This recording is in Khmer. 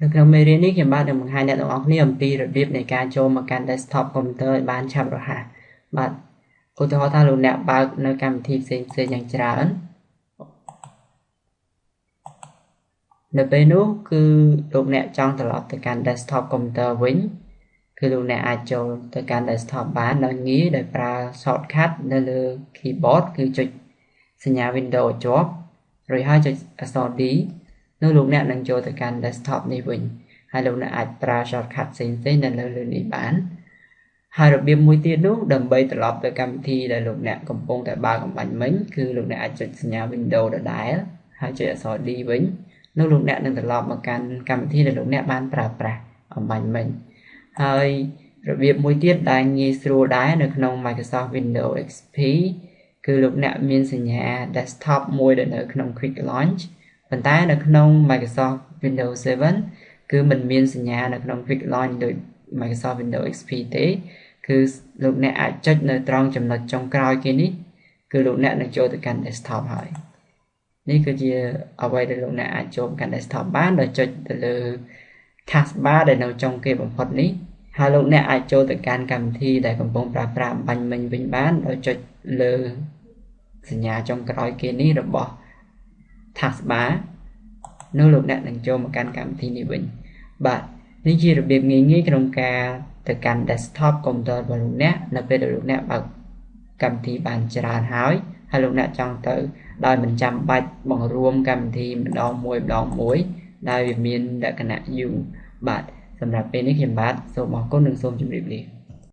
នៅក្នុងមេរៀននេះខ្ញុំបាទនឹងបង្ហាញអ្នកទាំងអស់គ្នាអំពីរបៀបនៃការចូលមកកាន់ desktop computer ឲ្យបានឆាប់រហ័សបាទឧទាហរណ៍ថាលោកអ្នកបើកនៅកម្មវិធីផ្សេងៗយ៉ាងច្រើននៅពេលនោះគឺលោកអ្នកចង់ត្រឡប់ទៅកាន់ desktop computer វិញគឺលោកអ្នកអាចចូលទៅកាន់ desktop បានដោយងាយដោយប្រើ shortcut នៅលើ keyboard គឺចុចសញ្ញា window ជាប់រួចហើយចុចអក្សរ D នោះលោកអ្នកនឹងចូលទៅកាន់ desktop នេះវិញហើយលោកអ្នកអាចប្រើ shortcut ផ្សេងៗនៅលើនេះបានហើយរបៀបមួយទៀតនោះដើម្បីត្រឡប់ទៅកម្មវិធីដែលលោកអ្នកកំពុងតែបើកអំបញ្ញមិញគឺលោកអ្នកអាចចុចសញ្ញា window ដដែលហើយចុចអក្សរ D វិញនោះលោកអ្នកនឹងត្រឡប់មកកាន់កម្មវិធីដែលលោកអ្នកបានប្រើប្រាស់អំបញ្ញមិញហើយរបៀបមួយទៀតដែលងាយស្រួលដែរនៅក្នុង Microsoft Windows XP គឺលោកអ្នកមានសញ្ញា desktop មួយដែលនៅក្នុង Quick Launch ប៉ុន្តែនៅក្នុង Microsoft Windows 7គឺមិនមានសញ្ញានៅក្នុង Quick Launch ដូច Microsoft Windows XP ទេគឺលោកអ្នកអាចចុចនៅត្រង់ចំណុចចុងក្រោយគេនេះគឺលោកអ្នកនឹងចូលទៅកាន់ desktop ហើយនេះគឺជាអ្វីដែលលោកអ្នកអាចចូលកាន់ desktop បានដោយចុចទៅលើ taskbar ដែលនៅចុងគេបំផុតនេះហើយលោកអ្នកអាចចូលទៅកាន់កម្មវិធីដែលកំពុងប្រើប្រាស់អំបញ្ញមិញវិញបានដោយចុចលើសញ្ញាចុងក្រោយគេនេះរបស់ taskbar នោះលោកអ្នកនឹងចូលមកកាន់កម្មវិធីនេះវិញបាទនេះជារបៀបងាយៗក្នុងការទៅកាន់ desktop computer របស់លោកអ្នកនៅពេលដែលលោកអ្នកបើកកម្មវិធីបានច្រើនហើយលោកអ្នកចង់ទៅដោយមិនចាំបាច់បង្រួមកម្មវិធីម្ដងមួយដែលវាមានលក្ខណៈយូរបាទសម្រាប់ពេលនេះខ្ញុំបាទសូមអរគុណនិងសូមជម្រាបលា